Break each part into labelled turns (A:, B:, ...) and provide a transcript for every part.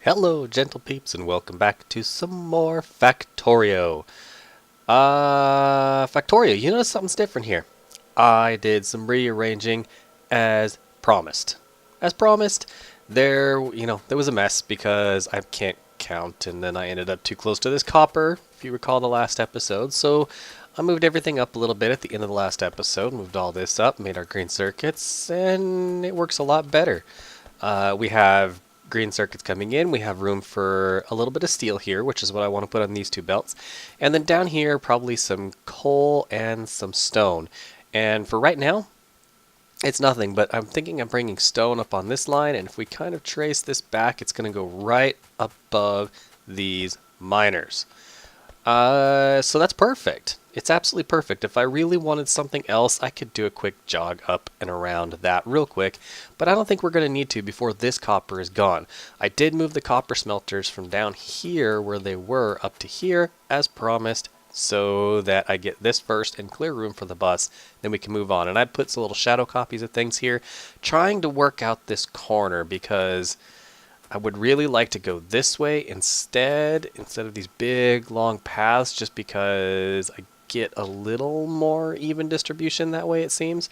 A: Hello, gentle peeps, and welcome back to some more Factorio. Factorio, you notice something's different here. I did some rearranging as promised. As promised, there was a mess because I can't count, and then I ended up too close to this copper, if you recall the last episode. So I moved everything up a little bit at the end of the last episode, moved all this up, made our green circuits, and it works a lot better. We have green circuits coming in. We have room for a little bit of steel here, which is what I want to put on these two belts. And then down here, probably some coal and some stone. And for right now, it's nothing, but I'm thinking of bringing stone up on this line, and if we kind of trace this back, it's going to go right above these miners. So that's perfect. It's absolutely perfect. If I really wanted something else, I could do a quick jog up and around that real quick, but I don't think we're going to need to before this copper is gone. I did move the copper smelters from down here where they were up to here as promised, so that I get this first and clear room for the bus, then we can move on. And I put some little shadow copies of things here, trying to work out this corner because I would really like to go this way instead of these big long paths, just because I get a little more even distribution that way, it seems.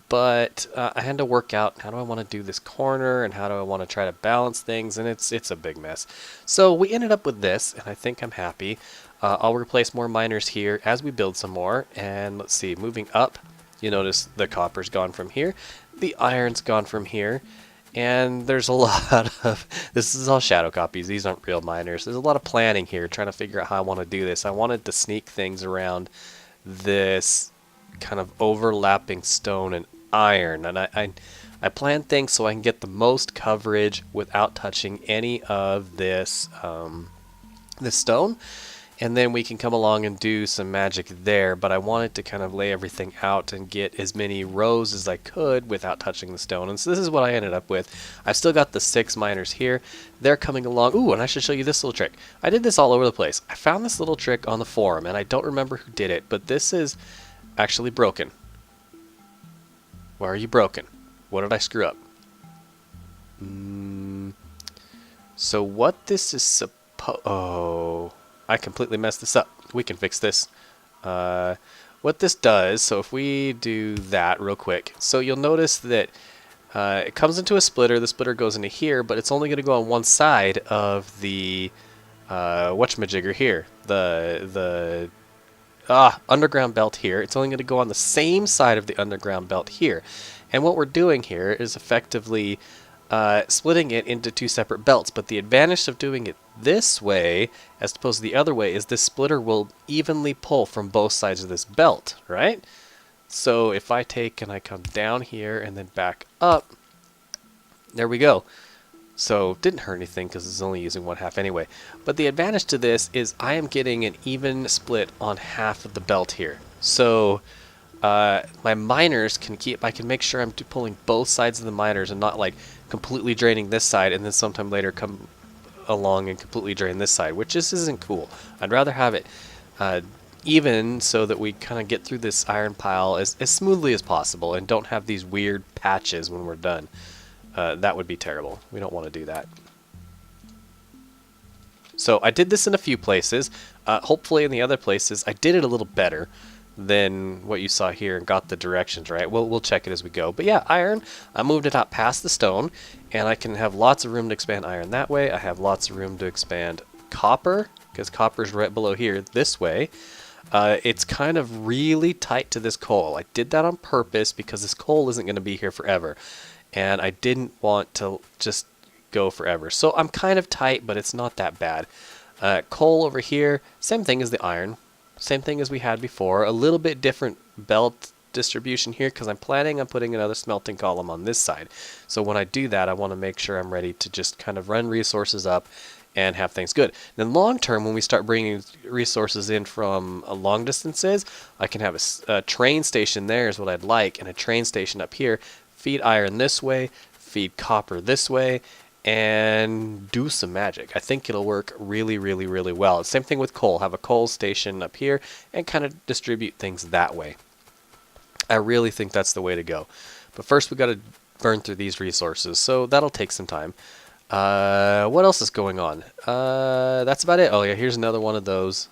A: But I had to work out how do I want to do this corner and how do I want to try to balance things, and it's a big mess. So we ended up with this, and I think I'm happy. I'll replace more miners here as we build some more, and let's see, moving up, you notice the copper's gone from here, the iron's gone from here, and there's a lot of, this is all shadow copies, these aren't real miners. There's a lot of planning here, trying to figure out how I want to do this. I wanted to sneak things around this kind of overlapping stone and iron, and I planned things so I can get the most coverage without touching any of this, this stone. And then we can come along and do some magic there, but I wanted to kind of lay everything out and get as many rows as I could without touching the stone. And so this is what I ended up with. I've still got the 6 miners here. They're coming along. Ooh, and I should show you this little trick. I did this all over the place. I found this little trick on the forum, and I don't remember who did it, but this is actually broken. Why are you broken? What did I screw up? So what this is oh, I completely messed this up. We can fix this. What this does, so if we do that real quick, so you'll notice that it comes into a splitter. The splitter goes into here, but it's only going to go on one side of the whatchamajigger here. The underground belt here. It's only going to go on the same side of the underground belt here. And what we're doing here is effectively splitting it into 2 separate belts, but the advantage of doing it this way as opposed to the other way is this splitter will evenly pull from both sides of this belt, right? So if I take and I come down here and then back up, there we go. So didn't hurt anything because it's only using 1/2 anyway. But the advantage to this is I am getting an even split on half of the belt here. So my miners I can make sure I'm pulling both sides of the miners and not like completely draining this side and then sometime later come along and completely drain this side, which just isn't cool. I'd rather have it even so that we kind of get through this iron pile as smoothly as possible and don't have these weird patches when we're done. That would be terrible. We don't want to do that. So I did this in a few places. Hopefully in the other places I did it a little better than what you saw here and got the directions right. We'll check it as we go. But yeah, iron, I moved it out past the stone, and I can have lots of room to expand iron that way. I have lots of room to expand copper, because copper's right below here this way. It's kind of really tight to this coal. I did that on purpose because this coal isn't going to be here forever, and I didn't want to just go forever. So I'm kind of tight, but it's not that bad. Coal over here, same thing as the iron. Same thing as we had before, a little bit different belt distribution here because I'm planning on putting another smelting column on this side. So when I do that, I want to make sure I'm ready to just kind of run resources up and have things good. Then long term, when we start bringing resources in from long distances, I can have a train station there is what I'd like, and a train station up here, feed iron this way, feed copper this way, and do some magic. I think it'll work really, really, really well. Same thing with coal. Have a coal station up here and kind of distribute things that way. I really think that's the way to go. But first we got to burn through these resources, so that'll take some time. What else is going on? That's about it. Oh yeah, here's another one of those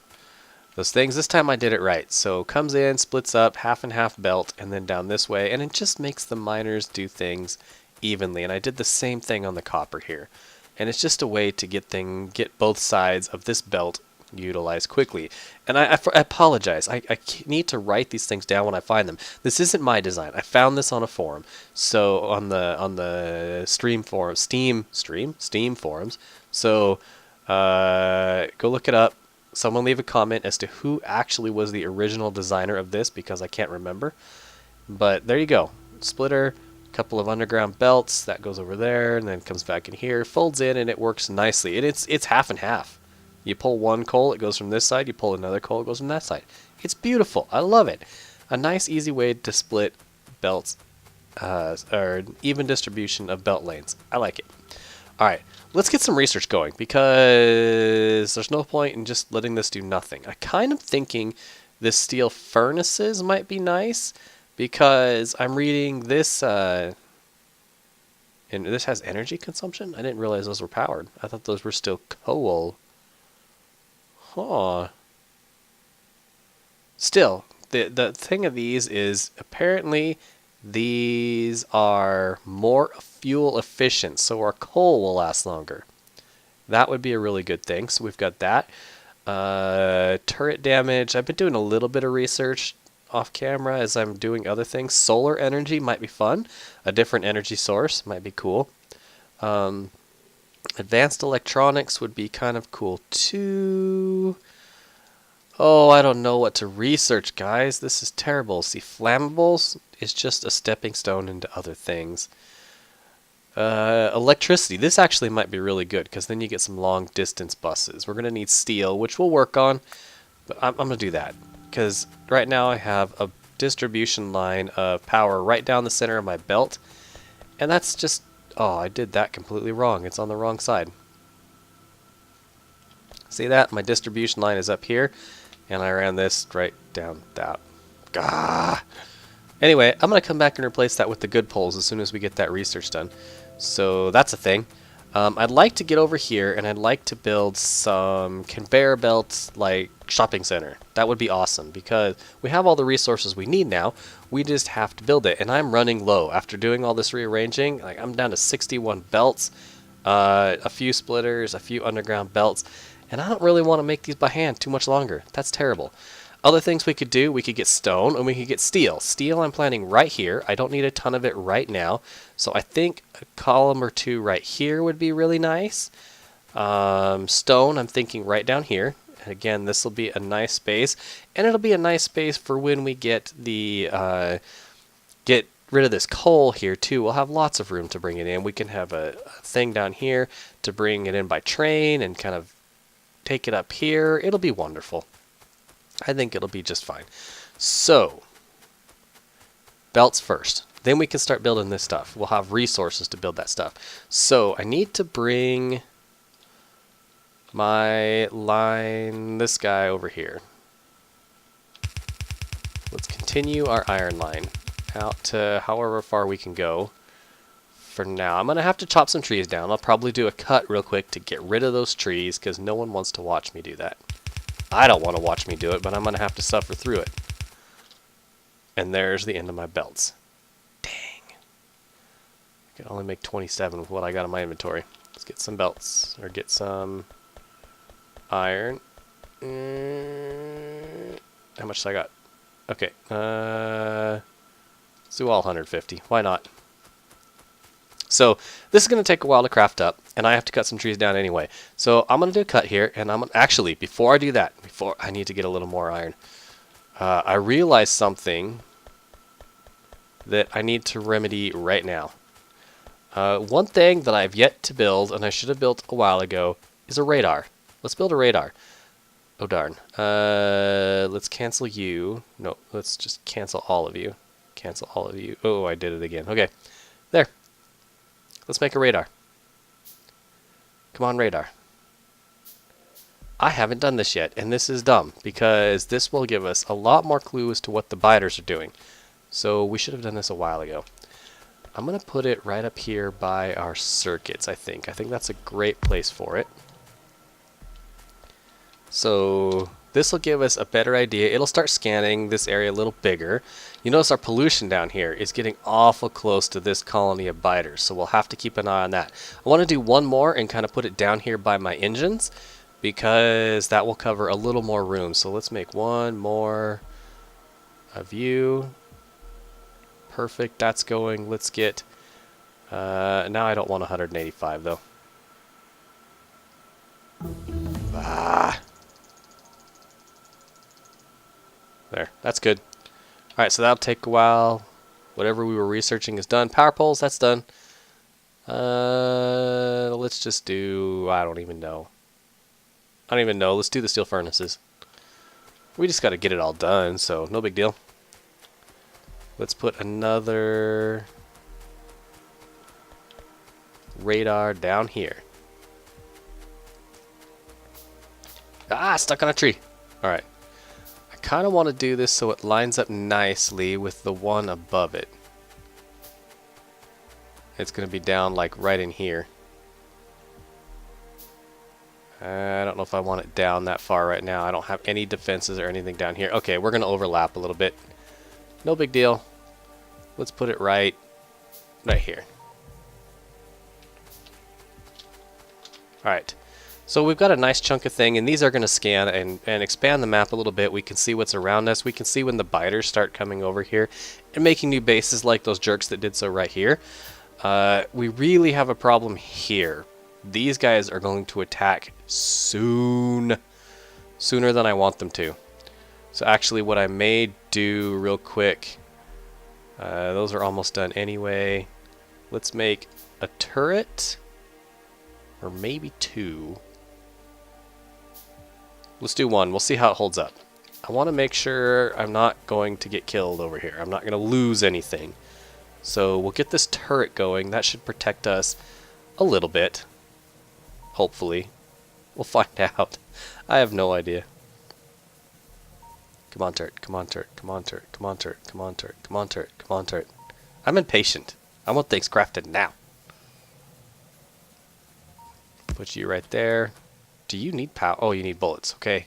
A: things. This time I did it right. So comes in, splits up, half and half belt, and then down this way, and it just makes the miners do things evenly. And I did the same thing on the copper here. And it's just a way to get both sides of this belt utilized quickly. And I apologize. I need to write these things down when I find them. This isn't my design. I found this on a forum. So on the Steam forums. So go look it up. Someone leave a comment as to who actually was the original designer of this, because I can't remember. But there you go. Splitter, a couple of underground belts, that goes over there and then comes back in here, folds in, and it works nicely. And it's half and half. You pull one coal, it goes from this side. You pull another coal, it goes from that side. It's beautiful. I love it. A nice, easy way to split belts, or even distribution of belt lanes. I like it. All right, let's get some research going, because there's no point in just letting this do nothing. I kind of thinking this steel furnaces might be nice, because I'm reading this, and this has energy consumption? I didn't realize those were powered. I thought those were still coal. Huh. Still, the thing of these is apparently these are more fuel efficient, so our coal will last longer. That would be a really good thing. So we've got that. Turret damage. I've been doing a little bit of research off camera as I'm doing other things. Solar energy might be fun. A different energy source might be cool. Advanced electronics would be kind of cool too. Oh, I don't know what to research, guys. This is terrible. See, flammables is just a stepping stone into other things. Electricity. This actually might be really good, because then you get some long distance buses. We're going to need steel, which we'll work on. But I'm going to do that, because right now I have a distribution line of power right down the center of my belt. And that's just... Oh, I did that completely wrong. It's on the wrong side. See that? My distribution line is up here. And I ran this right down that. Gah! Anyway, I'm going to come back and replace that with the good poles as soon as we get that research done. So that's a thing. I'd like to get over here, and I'd like to build some conveyor belts like shopping center. That would be awesome, because we have all the resources we need now. We just have to build it, and I'm running low. After doing all this rearranging, like I'm down to 61 belts, a few splitters, a few underground belts, and I don't really want to make these by hand too much longer. That's terrible. Other things we could do, we could get stone and we could get steel. Steel I'm planning right here. I don't need a ton of it right now. So I think a column or two right here would be really nice. Stone I'm thinking right down here. And again, this will be a nice space. And it'll be a nice space for when we get the get rid of this coal here too. We'll have lots of room to bring it in. We can have a thing down here to bring it in by train and kind of take it up here. It'll be wonderful. I think it'll be just fine. So, belts first. Then we can start building this stuff. We'll have resources to build that stuff. So, I need to bring my line, this guy over here. Let's continue our iron line out to however far we can go. For now, I'm going to have to chop some trees down. I'll probably do a cut real quick to get rid of those trees, because no one wants to watch me do that. I don't want to watch me do it, but I'm going to have to suffer through it. And there's the end of my belts. Dang. I can only make 27 with what I got in my inventory. Let's get some belts, or get some iron. How much I got? Okay. Let's do all 150. Why not? So this is going to take a while to craft up, and I have to cut some trees down anyway. So I'm going to do a cut here, and actually, before I do that, I need to get a little more iron. I realized something that I need to remedy right now. One thing that I've yet to build, and I should have built a while ago, is a radar. Let's build a radar. Oh darn. Let's cancel you. No, let's just cancel all of you. Cancel all of you. Oh, I did it again. Okay. There. Let's make a radar. Come on, radar. I haven't done this yet, and this is dumb, because this will give us a lot more clue as to what the biters are doing. So we should have done this a while ago. I'm going to put it right up here by our circuits, I think. I think that's a great place for it. So this will give us a better idea. It'll start scanning this area a little bigger. You notice our pollution down here is getting awful close to this colony of biters, so we'll have to keep an eye on that. I want to do one more and kind of put it down here by my engines, because that will cover a little more room. So let's make one more view. Perfect, that's going. Let's get, now I don't want 185 though. There, that's good. Alright, so that'll take a while. Whatever we were researching is done. Power poles, that's done. Let's just do, I don't even know. Let's do the steel furnaces. We just got to get it all done, so no big deal. Let's put another radar down here. Ah, stuck on a tree. Alright. I kind of want to do this so it lines up nicely with the one above it. It's going to be down like right in here. I don't know if I want it down that far right now. I don't have any defenses or anything down here. Okay, we're going to overlap a little bit. No big deal. Let's put it right here. Alright, so we've got a nice chunk of thing, and these are going to scan and expand the map a little bit. We can see what's around us. We can see when the biters start coming over here and making new bases like those jerks that did so right here. We really have a problem here. These guys are going to attack soon. Sooner than I want them to. So actually what I may do real quick, those are almost done anyway. Let's make a turret, or maybe two. Let's do one. We'll see how it holds up. I want to make sure I'm not going to get killed over here. I'm not going to lose anything. So we'll get this turret going. That should protect us a little bit. Hopefully. We'll find out. I have no idea. Come on, turret. Come on, turret. Come on, turret. Come on, turret. Come on, turret. Come on, turret. Come on, turret. I'm impatient. I want things crafted now. Put you right there. Do you need power? Oh, you need bullets. Okay.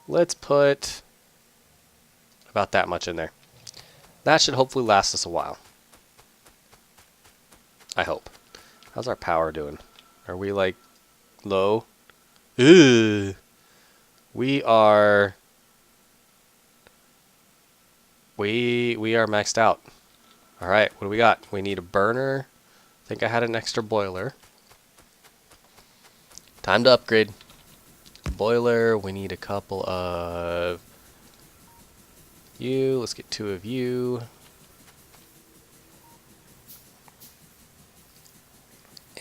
A: Let's put about that much in there. That should hopefully last us a while. I hope. How's our power doing? Are we like low? Ugh. We are maxed out. Alright, what do we got? We need a burner. I think I had an extra boiler. Time to upgrade. Boiler, we need a couple of you. Let's get 2 of you.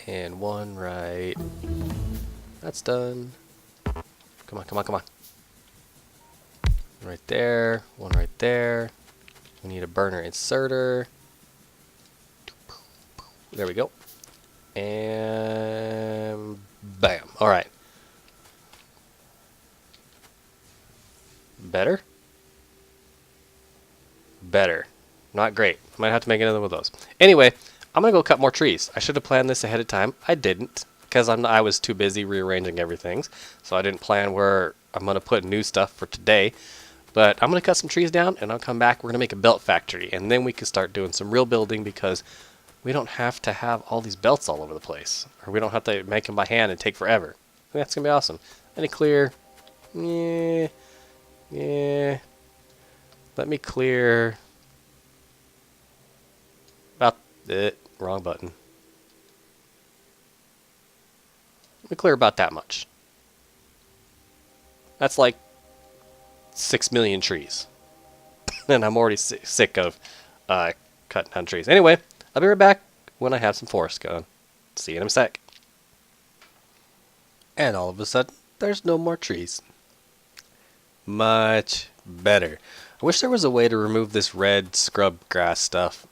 A: And 1 right. That's done. Come on, come on, come on. Right there. 1 right there. We need a burner inserter. There we go. And bam. Alright. Better? Better. Not great. Might have to make another one of those. Anyway, I'm going to go cut more trees. I should have planned this ahead of time. I didn't, because I was too busy rearranging everything. So I didn't plan where I'm going to put new stuff for today. But I'm going to cut some trees down, and I'll come back. We're going to make a belt factory, and then we can start doing some real building, because we don't have to have all these belts all over the place. Or we don't have to make them by hand and take forever. That's going to be awesome. Any clear? Yeah. Yeah. Let me clear about it. Wrong button. Let me clear about that much. That's like 6 million trees. And I'm already sick of cutting down trees. Anyway, I'll be right back when I have some forest going. See you in a sec. And all of a sudden, there's no more trees. Much better. I wish there was a way to remove this red scrub grass stuff.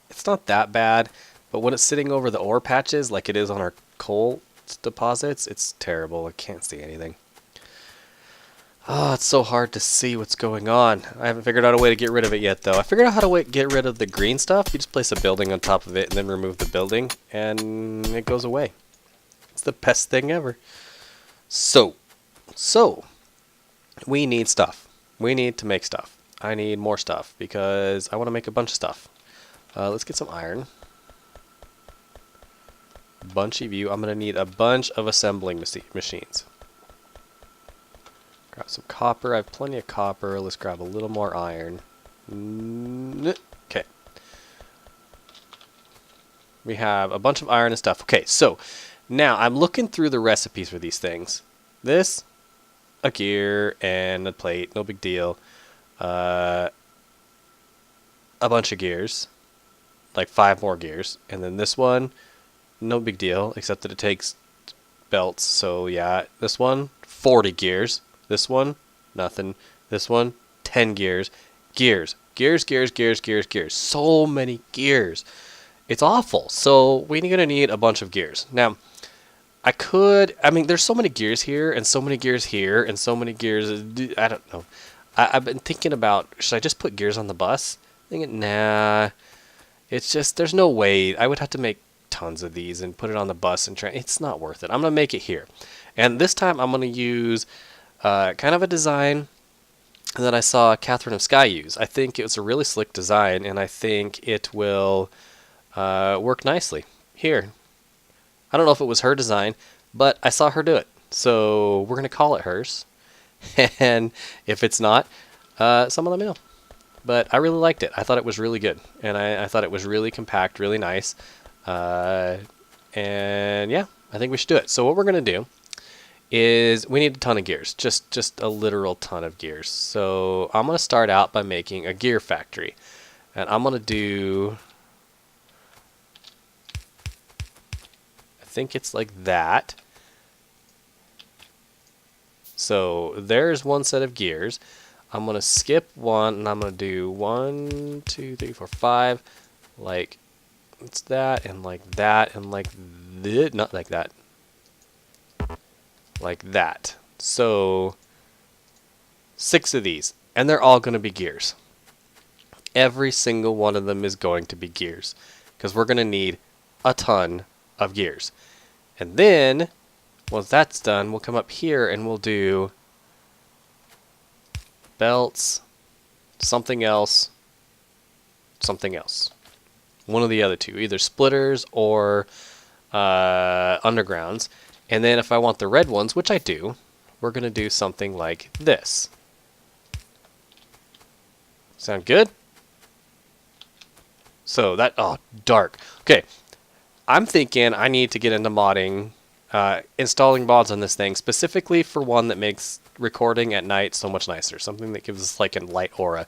A: It's not that bad, but when it's sitting over the ore patches like it is on our coal deposits, it's terrible. I can't see anything. Oh, it's so hard to see what's going on. I haven't figured out a way to get rid of it yet, though. I figured out how to get rid of the green stuff. You just place a building on top of it and then remove the building, and it goes away. It's the best thing ever. So, we need stuff. We need to make stuff. I need more stuff because I want to make a bunch of stuff. Let's get some iron. Bunch of you. I'm going to need a bunch of assembling machines. Grab some copper. I have plenty of copper. Let's grab a little more iron. Okay. We have a bunch of iron and stuff. Okay, so now I'm looking through the recipes for these things. This, a gear and a plate, no big deal. A bunch of gears, like 5 more gears. And then this one, no big deal, except that it takes belts. So yeah, this one, 40 gears. This one, nothing. This one, 10 gears. Gears. So many gears. It's awful. So we're going to need a bunch of gears. Now, I mean, there's so many gears here, and so many gears here, and so many gears. I don't know. I've been thinking about, should I just put gears on the bus? Thinking, nah. It's just, there's no way. I would have to make tons of these and put it on the bus and try. It's not worth it. I'm going to make it here. And this time I'm going to use kind of a design that I saw Catherine of Sky use. I think it was a really slick design, and I think it will work nicely. Here. I don't know if it was her design, but I saw her do it. So we're going to call it hers. And if it's not, someone let me know. But I really liked it. I thought it was really good. And I thought it was really compact, really nice. And yeah, I think we should do it. So what we're going to do is we need a ton of gears. Just a literal ton of gears. So I'm going to start out by making a gear factory. And I'm going to do, I think it's like that. So there's one set of gears. I'm going to skip one, and I'm going to do 1, 2, 3, 4, 5. Like, it's that, and like that, and like this. Not like that. Like that. So 6 of these. And they're all going to be gears. Every single one of them is going to be gears. Because we're going to need a ton of gears. And then, once that's done, we'll come up here and we'll do belts, something else, something else. One of the other two, either splitters or undergrounds. And then if I want the red ones, which I do, we're going to do something like this. Sound good? So that, oh, dark. Okay, I'm thinking I need to get into modding, installing mods on this thing, specifically for one that makes recording at night so much nicer. Something that gives us like a light aura.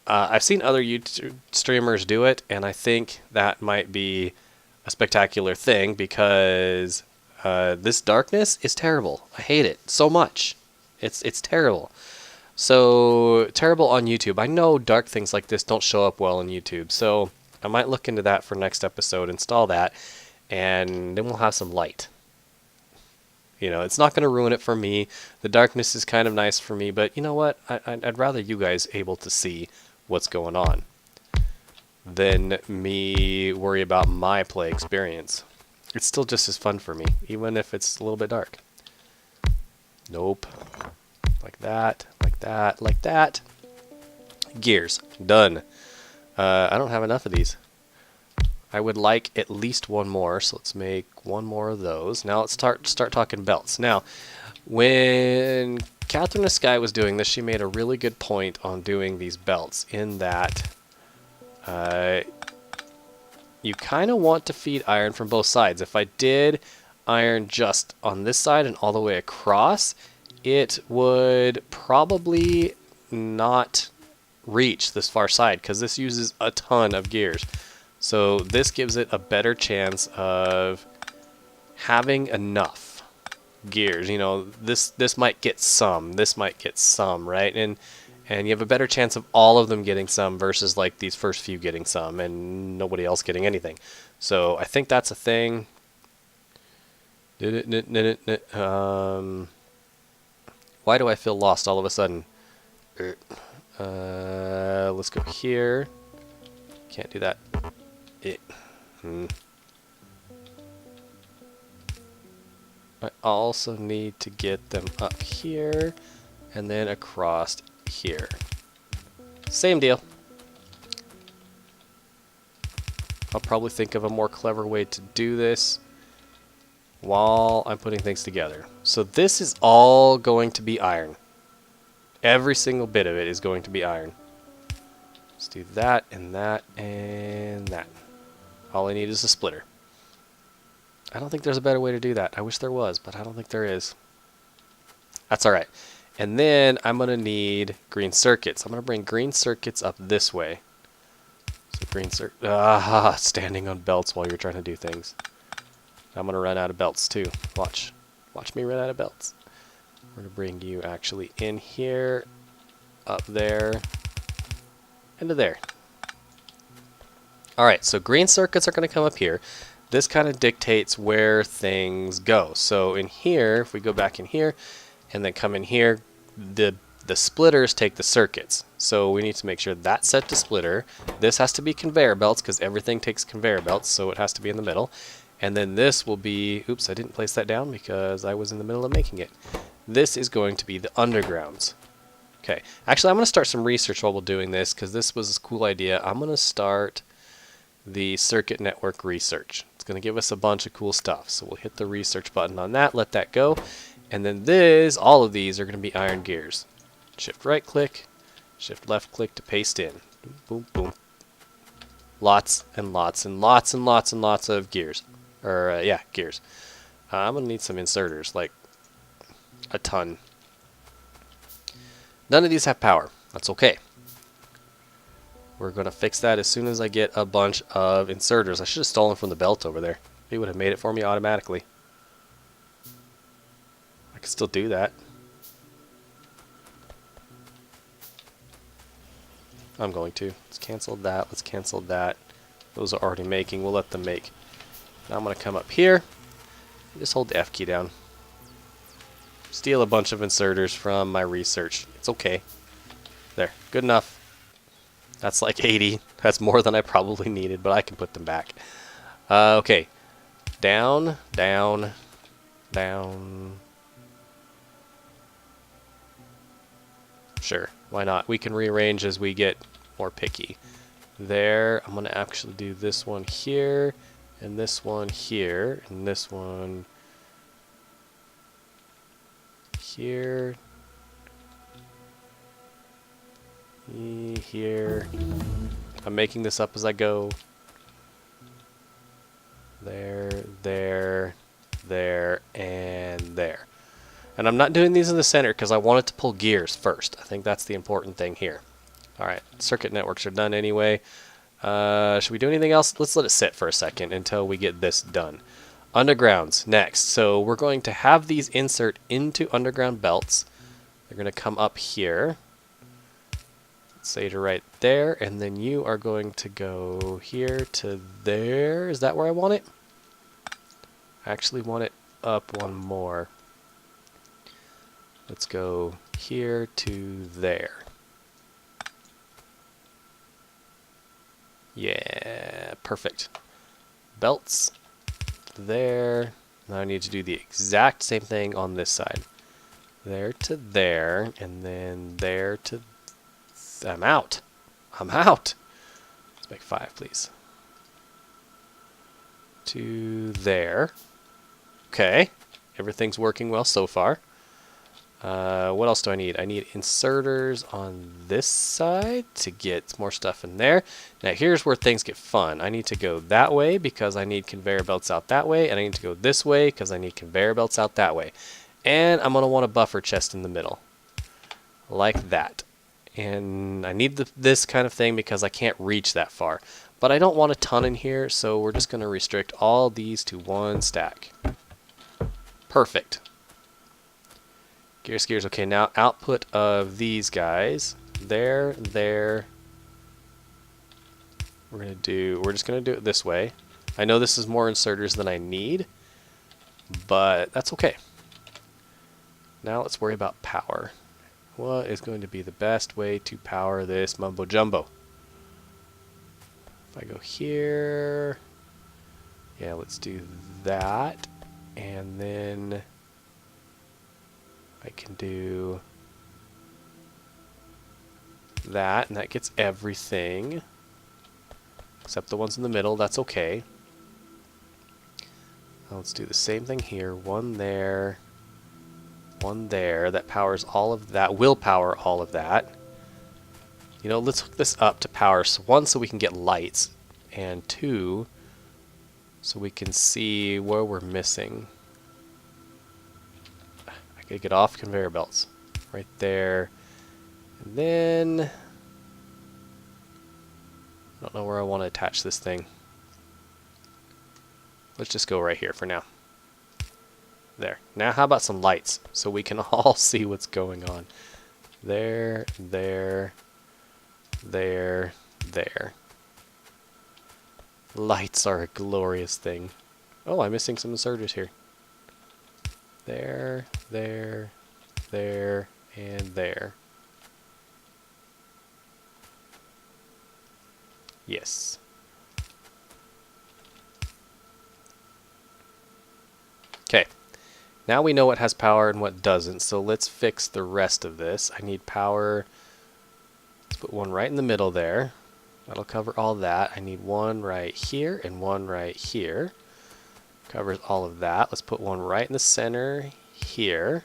A: I've seen other YouTube streamers do it, and I think that might be a spectacular thing because this darkness is terrible. I hate it so much. It's terrible. So terrible on YouTube. I know dark things like this don't show up well on YouTube, so I might look into that for next episode, install that, and then we'll have some light. You know, it's not going to ruin it for me. The darkness is kind of nice for me, but you know what? I'd rather you guys able to see what's going on than me worry about my play experience. It's still just as fun for me, even if it's a little bit dark. Nope. Like that, like that, like that. Gears. Done. I don't have enough of these. I would like at least one more, so let's make one more of those. Now let's start talking belts. Now, when Catherine of Sky was doing this, she made a really good point on doing these belts in that you kind of want to feed iron from both sides. If I did iron just on this side and all the way across, it would probably not reach this far side because this uses a ton of gears. So this gives it a better chance of having enough gears. You know, this might get some, this might get some, right? And you have a better chance of all of them getting some versus like these first few getting some and nobody else getting anything. So I think that's a thing. Why do I feel lost all of a sudden? Let's go here. Can't do that. I also need to get them up here and then across here. Same deal. I'll probably think of a more clever way to do this while I'm putting things together. So this is all going to be iron. Every single bit of it is going to be iron. Let's do that and that and that. All I need is a splitter. I don't think there's a better way to do that. I wish there was, but I don't think there is. That's alright. And then I'm going to need green circuits. I'm going to bring green circuits up this way. So green standing on belts while you're trying to do things. I'm going to run out of belts too. Watch. Watch me run out of belts. We're going to bring you actually in here, up there, into there. Alright, so green circuits are going to come up here. This kind of dictates where things go. So in here, if we go back in here and then come in here, the splitters take the circuits. So we need to make sure that's set to splitter. This has to be conveyor belts because everything takes conveyor belts, so it has to be in the middle. And then this will be, oops, I didn't place that down because I was in the middle of making it. This is going to be the undergrounds. Okay, actually I'm going to start some research while we're doing this because this was a cool idea. I'm going to start the circuit network research. It's going to give us a bunch of cool stuff. So we'll hit the research button on that, let that go. And then all of these are going to be iron gears. Shift right click, shift left click to paste in. Boom, boom. Lots and lots and lots and lots and lots of gears. Yeah, gears. I'm going to need some inserters, like a ton. None of these have power. That's okay. We're going to fix that as soon as I get a bunch of inserters. I should have stolen from the belt over there. It would have made it for me automatically. I can still do that. I'm going to. Let's cancel that. Let's cancel that. Those are already making. We'll let them make. Now I'm going to come up here. Just hold the F key down. Steal a bunch of inserters from my research. It's okay. There. Good enough. That's like 80. That's more than I probably needed, but I can put them back. Okay. Down, down, down. Sure, why not? We can rearrange as we get more picky. There, I'm going to actually do this one here, and this one here, and this one here. Here. I'm making this up as I go. There, there, there, and there. And I'm not doing these in the center because I want it to pull gears first. I think that's the important thing here. Alright, circuit networks are done anyway. Should we do anything else? Let's let it sit for a second until we get this done. Undergrounds, next. So we're going to have these insert into underground belts. They're going to come up here. Say to right there, and then you are going to go here to there. Is that where I want it? I actually want it up one more. Let's go here to there. Yeah, perfect. Belts there. Now I need to do the exact same thing on this side. There to there, and then there to I'm out. I'm out. Let's make 5, please. To there. Okay. Everything's working well so far. What else do I need? I need inserters on this side to get more stuff in there. Now here's where things get fun. I need to go that way because I need conveyor belts out that way, and I need to go this way because I need conveyor belts out that way. And I'm going to want a buffer chest in the middle. Like that. And I need this kind of thing because I can't reach that far. But I don't want a ton in here, so we're just going to restrict all these to one stack. Perfect. Gears, gears. Okay, now output of these guys. There, there. We're just going to do it this way. I know this is more inserters than I need, but that's okay. Now let's worry about power. What is going to be the best way to power this mumbo jumbo? If I go here, yeah, let's do that. And then I can do that, and that gets everything except the ones in the middle. That's okay. Now let's do the same thing here. One there, one there. That powers all of that. Will power all of that. You know, let's hook this up to power. So one, so we can get lights, and two, so we can see where we're missing. I gotta get off conveyor belts. Right there. And then I don't know where I want to attach this thing. Let's just go right here for now. There. Now how about some lights so we can all see what's going on. There, there, there, there. Lights are a glorious thing. Oh, I'm missing some inserters here. There, there, there, and there. Yes. Okay. Now we know what has power and what doesn't, so let's fix the rest of this. I need power. Let's put one right in the middle there. That'll cover all that. I need one right here and one right here. Covers all of that. Let's put one right in the center here.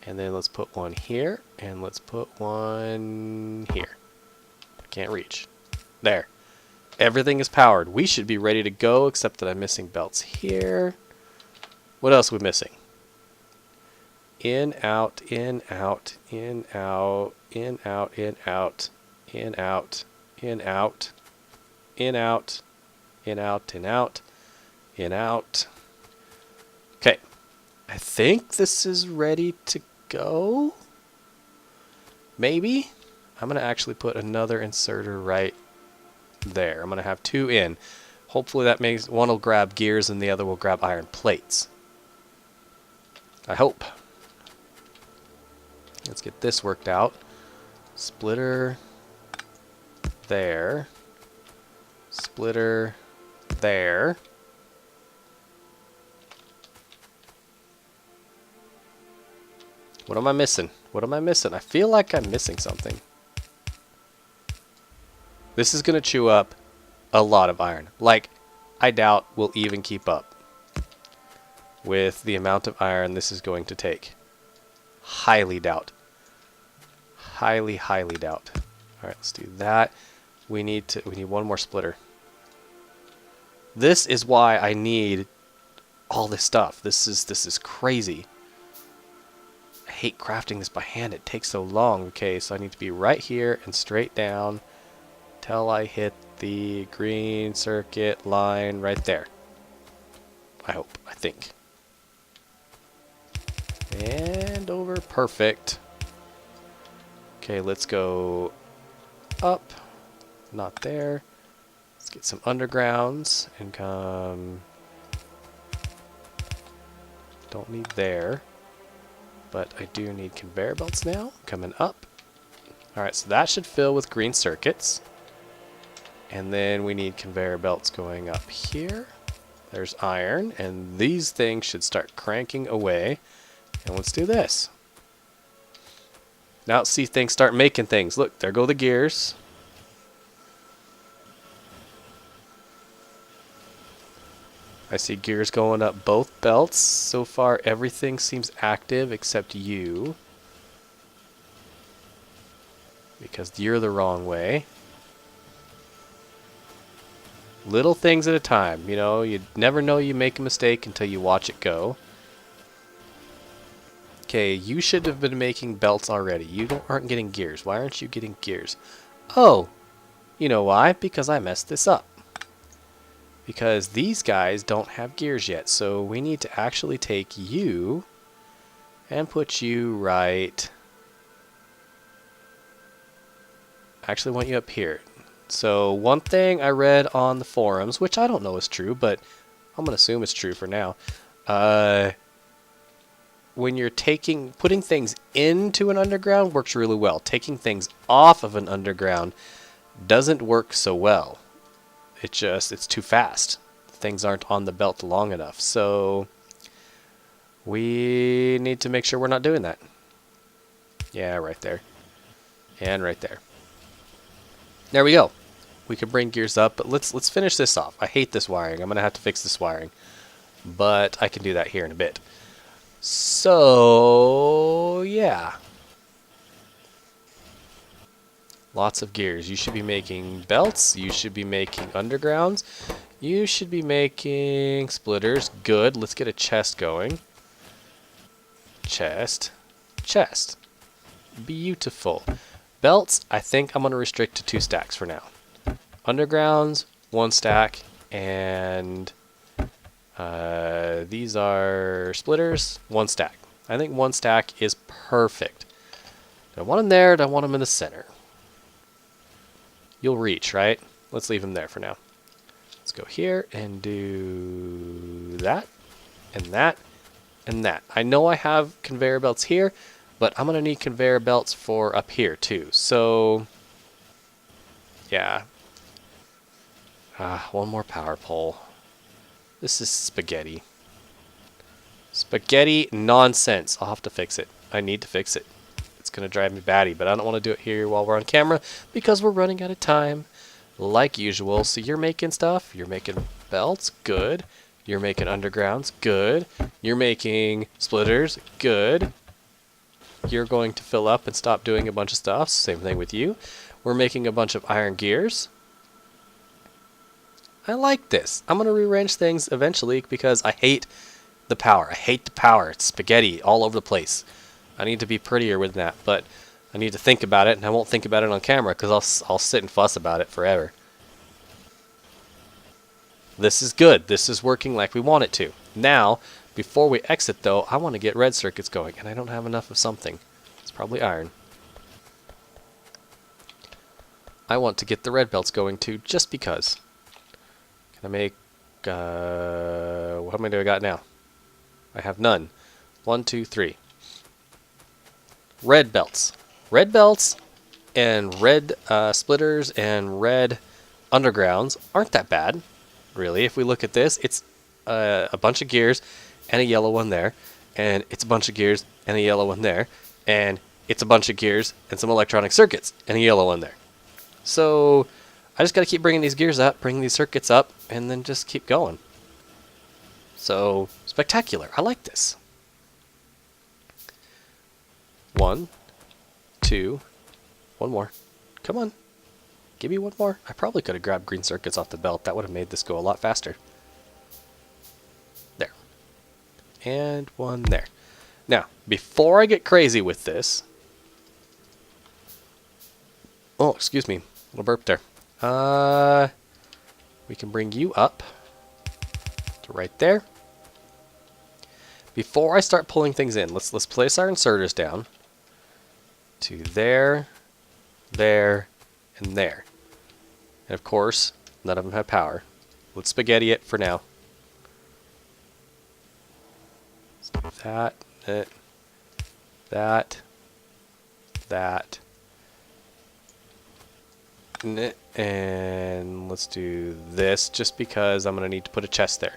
A: And then let's put one here, and let's put one here. I can't reach. There. Everything is powered. We should be ready to go, except that I'm missing belts here. What else are we missing? In, out, in, out, in, out, in, out, in, out, in, out, in, out, in, out, in, out, in, out, in, out. Okay. I think this is ready to go. Maybe. I'm going to actually put another inserter right there. I'm going to have two in. Hopefully that makes one will grab gears and the other will grab iron plates. I hope. Let's get this worked out. Splitter there. Splitter there. What am I missing? What am I missing? I feel like I'm missing something. This is going to chew up a lot of iron. Like, I doubt we'll even keep up with the amount of iron this is going to take. Highly doubt. Highly, highly doubt. All right, let's do that. We need one more splitter. This is why I need all this stuff. This is crazy. I hate crafting this by hand. It takes so long. Okay, so I need to be right here and straight down till I hit the green circuit line right there. I hope. I think. And over. Perfect. Okay, let's go up. Not there. Let's get some undergrounds and come. Don't need there. But I do need conveyor belts now. Coming up. Alright, so that should fill with green circuits. And then we need conveyor belts going up here. There's iron. And these things should start cranking away. And let's do this. Now see things start making things. Look, there go the gears. I see gears going up both belts. So far everything seems active except you. Because you're the wrong way. Little things at a time. You know, you never know you make a mistake until you watch it go. Okay, you should have been making belts already. You aren't getting gears. Why aren't you getting gears? Oh, you know why? Because I messed this up. Because these guys don't have gears yet. So we need to actually take you and put you right. Actually want you up here. So one thing I read on the forums, which I don't know is true, but I'm going to assume it's true for now. when you're putting things into an underground works really well. Taking things off of an underground doesn't work so well. It's too fast. Things aren't on the belt long enough. So we need to make sure we're not doing that. Yeah, right there. And right there. There we go. We can bring gears up, but let's finish this off. I hate this wiring. I'm going to have to fix this wiring. But I can do that here in a bit. So, yeah. Lots of gears. You should be making belts. You should be making undergrounds. You should be making splitters. Good. Let's get a chest going. Chest. Chest. Beautiful. Belts, I think I'm going to restrict to 2 stacks for now. Undergrounds, 1 stack. And these are splitters, 1 stack. I think 1 stack is perfect. Do I want them there? Do I want them in the center? You'll reach, right? Let's leave them there for now. Let's go here and do that, and that, and that. I know I have conveyor belts here, but I'm going to need conveyor belts for up here too. So, yeah. 1 more power pole. This is spaghetti. Spaghetti nonsense. I'll have to fix it. I need to fix it. It's going to drive me batty, but I don't want to do it here while we're on camera because we're running out of time, like usual. So you're making stuff. You're making belts. Good. You're making undergrounds. Good. You're making splitters. Good. You're going to fill up and stop doing a bunch of stuff. Same thing with you. We're making a bunch of iron gears. I like this. I'm going to rearrange things eventually because I hate the power. I hate the power. It's spaghetti all over the place. I need to be prettier with that, but I need to think about it, and I won't think about it on camera because I'll sit and fuss about it forever. This is good. This is working like we want it to. Now, before we exit though, I want to get red circuits going, and I don't have enough of something. It's probably iron. I want to get the red belts going too, just because. Can I make, how many do I got now? I have none. 1, 2, 3. Red belts. Red belts and red splitters and red undergrounds aren't that bad, really. If we look at this, it's a bunch of gears and a yellow one there, and it's a bunch of gears and a yellow one there, and it's a bunch of gears and some electronic circuits and a yellow one there. So I just got to keep bringing these gears up, bringing these circuits up, and then just keep going. So, spectacular. I like this. 1, 2, 1 more. Come on. Give me 1 more. I probably could have grabbed green circuits off the belt. That would have made this go a lot faster. There. And 1 there. Now, before I get crazy with this... Oh, excuse me. A little burp there. We can bring you up to right there. Before I start pulling things in, let's place our inserters down to there, there, and there. And of course, none of them have power. Let's spaghetti it for now. That, that, that. And let's do this just because I'm going to need to put a chest there.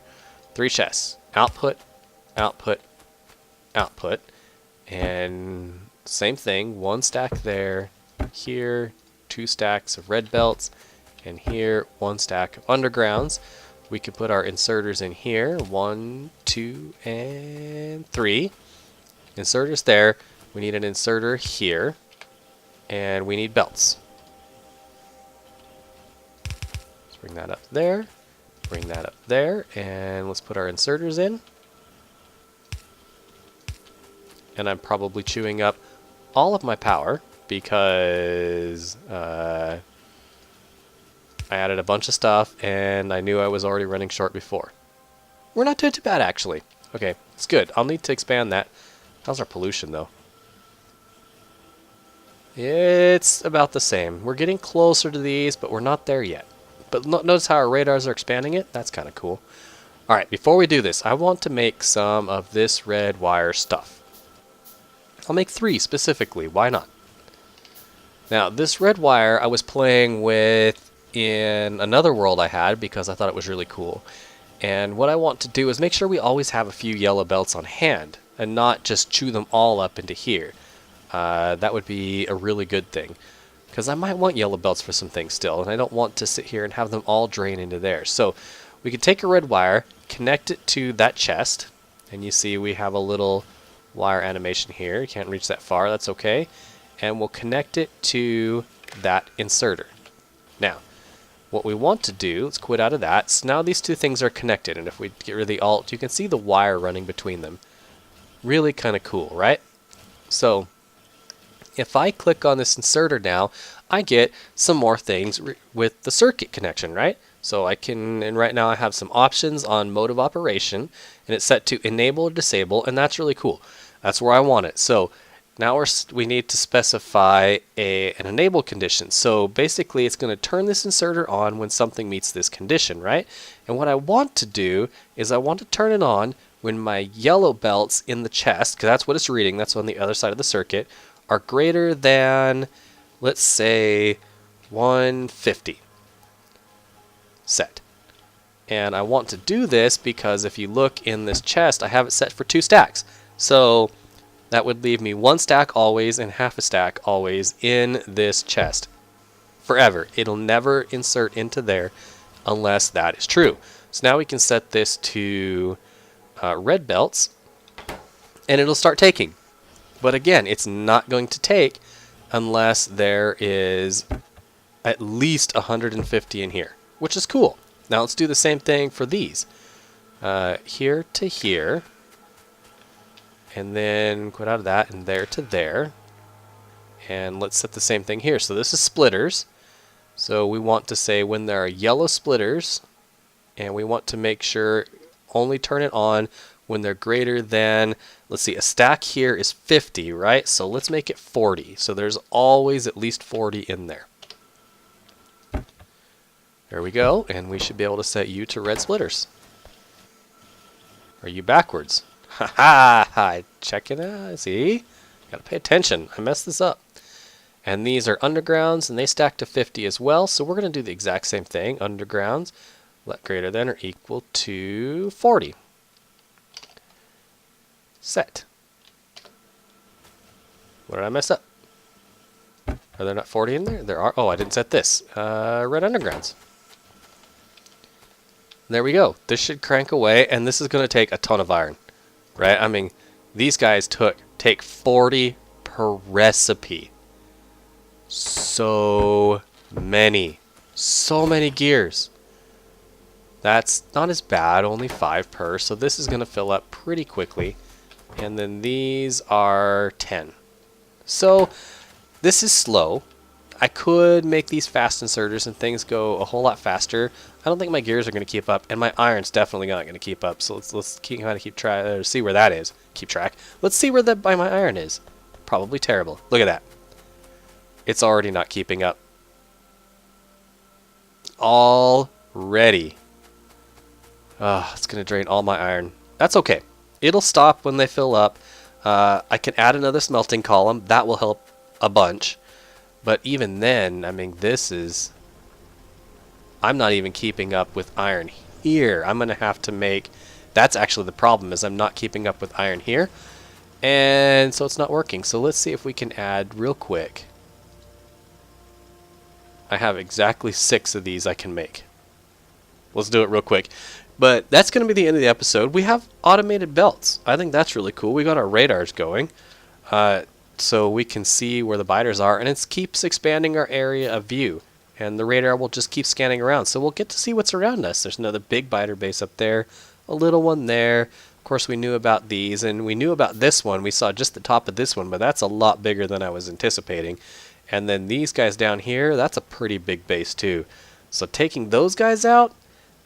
A: 3 chests. Output, output, output. And same thing. 1 stack there. Here, 2 stacks of red belts. And here, 1 stack of undergrounds. We can put our inserters in here. 1, 2, and 3. Inserters there. We need an inserter here. And we need belts. Bring that up there, bring that up there, and let's put our inserters in. And I'm probably chewing up all of my power because I added a bunch of stuff and I knew I was already running short before. We're not doing too bad, actually. Okay, it's good. I'll need to expand that. How's our pollution, though? It's about the same. We're getting closer to these, but we're not there yet. But notice how our radars are expanding it? That's kind of cool. Alright, before we do this, I want to make some of this red wire stuff. I'll make 3 specifically. Why not? Now, this red wire I was playing with in another world I had because I thought it was really cool. And what I want to do is make sure we always have a few yellow belts on hand and not just chew them all up into here. That would be a really good thing, because I might want yellow belts for some things still, and I don't want to sit here and have them all drain into there. So we could take a red wire, connect it to that chest, and you see we have a little wire animation here. You can't reach that far, that's okay. And we'll connect it to that inserter. Now, what we want to do, let's quit out of that. So now these two things are connected, and if we get rid of the alt, you can see the wire running between them. Really kind of cool, right? So if I click on this inserter now, I get some more things with the circuit connection, right? So I can, and right now I have some options on mode of operation, and it's set to enable or disable, and that's really cool. That's where I want it. So now we need to specify an enable condition. So basically it's going to turn this inserter on when something meets this condition, right? And what I want to do is I want to turn it on when my yellow belts in the chest, because that's what it's reading, that's on the other side of the circuit, are greater than, let's say, 150. Set. And I want to do this because if you look in this chest, I have it set for 2 stacks. So that would leave me 1 stack always and half a stack always in this chest. Forever. It'll never insert into there unless that is true. So now we can set this to red belts, and it'll start taking. But again, it's not going to take unless there is at least 150 in here, which is cool. Now let's do the same thing for these. Here to here. And then quit out of that, and there to there. And let's set the same thing here. So this is splitters. So we want to say when there are yellow splitters, and we want to make sure only turn it on when they're greater than, let's see, a stack here is 50, right? So let's make it 40. So there's always at least 40 in there. There we go, and we should be able to set you to red splitters. Are you backwards? Ha ha! Check it out. See? Gotta pay attention. I messed this up. And these are undergrounds, and they stack to 50 as well. So we're going to do the exact same thing. Undergrounds, let greater than or equal to 40. Set. What did I mess up? Are there not 40 in there? There are. Oh, I didn't set this. Red undergrounds. There we go. This should crank away, and this is going to take a ton of iron. Right? I mean, these guys take 40 per recipe. So many gears. That's not as bad, only 5 per, so this is going to fill up pretty quickly. And then these are 10. So this is slow. I could make these fast inserters and things go a whole lot faster. I don't think my gears are going to keep up, and my iron's definitely not going to keep up. So let's keep track, see where that is. Keep track. Let's see where my iron is. Probably terrible. Look at that. It's already not keeping up. Already. It's going to drain all my iron. That's okay. It'll stop when they fill up. I can add another smelting column. That will help a bunch. But even then, I mean, I'm not even keeping up with iron here. I'm going to have to make, that's actually the problem, is I'm not keeping up with iron here. And so it's not working. So let's see if we can add real quick. I have exactly 6 of these I can make. Let's do it real quick. But that's going to be the end of the episode. We have automated belts. I think that's really cool. We got our radars going. So we can see where the biters are, and it keeps expanding our area of view. And the radar will just keep scanning around, so we'll get to see what's around us. There's another big biter base up there, a little one there. Of course, we knew about these, and we knew about this one. We saw just the top of this one, but that's a lot bigger than I was anticipating. And then these guys down here, that's a pretty big base too. So taking those guys out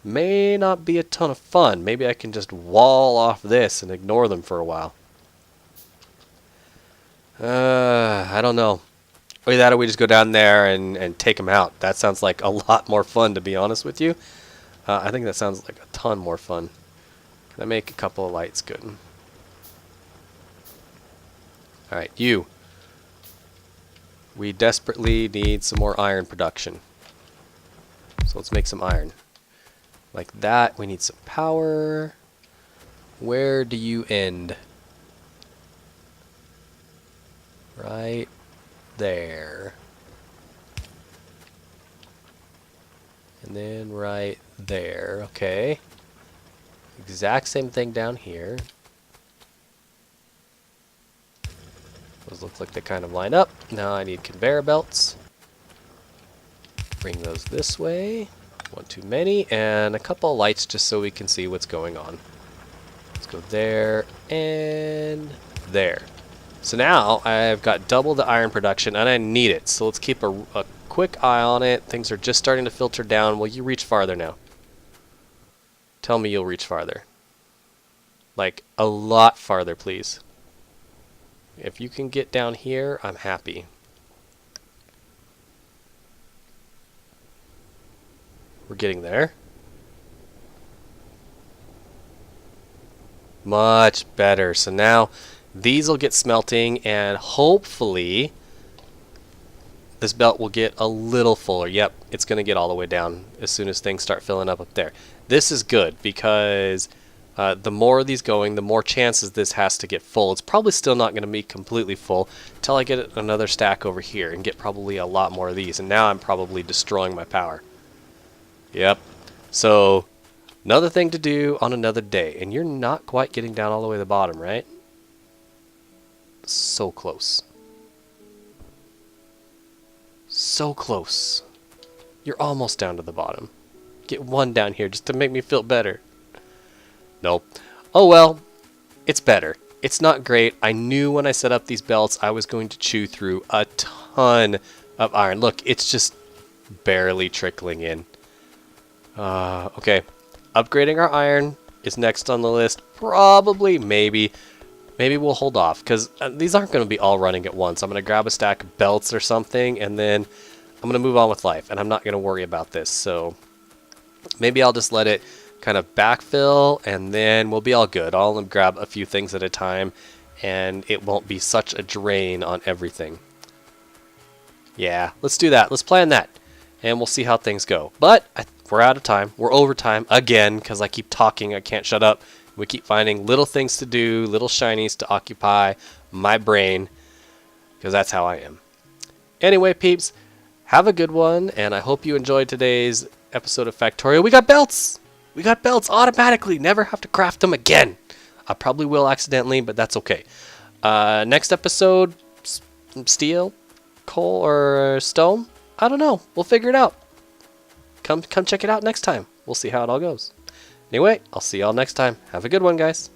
A: may not be a ton of fun. Maybe I can just wall off this and ignore them for a while. I don't know. Either that or we just go down there and take them out. That sounds like a lot more fun, to be honest with you. I think that sounds like a ton more fun. Can I make a couple of lights good? Alright, you. We desperately need some more iron production. So let's make some iron. Like that. We need some power. Where do you end? Right there. And then right there. Okay. Exact same thing down here. Those look like they kind of line up. Now I need conveyor belts. Bring those this way. One too many. And a couple of lights just so we can see what's going on. Let's go there and there. So now I've got double the iron production and I need it. So let's keep a quick eye on it. Things are just starting to filter down. Will you reach farther now? Tell me you'll reach farther. Like a lot farther, please. If you can get down here, I'm happy. We're getting there. Much better. So now these will get smelting and hopefully this belt will get a little fuller. Yep, it's going to get all the way down as soon as things start filling up there. This is good because the more of these going, the more chances this has to get full. It's probably still not going to be completely full until I get another stack over here and get probably a lot more of these. And now I'm probably destroying my power. Yep. So another thing to do on another day. And you're not quite getting down all the way to the bottom, right? So close. So close. You're almost down to the bottom. Get one down here just to make me feel better. Nope. Oh well, it's better. It's not great. I knew when I set up these belts I was going to chew through a ton of iron. Look, it's just barely trickling in. Okay. Upgrading our iron is next on the list. Probably, maybe. Maybe we'll hold off because these aren't going to be all running at once. I'm going to grab a stack of belts or something and then I'm going to move on with life and I'm not going to worry about this. So maybe I'll just let it kind of backfill and then we'll be all good. I'll grab a few things at a time and it won't be such a drain on everything. Yeah, let's do that. Let's plan that and we'll see how things go. But we're out of time. We're over time again because I keep talking. I can't shut up. We keep finding little things to do, little shinies to occupy my brain because that's how I am. Anyway, peeps, have a good one and I hope you enjoyed today's episode of Factorio. We got belts! We got belts automatically. Never have to craft them again. I probably will accidentally, but that's okay. Next episode, steel, coal, or stone? I don't know. We'll figure it out. Come check it out next time. We'll see how it all goes. Anyway, I'll see y'all next time. Have a good one, guys.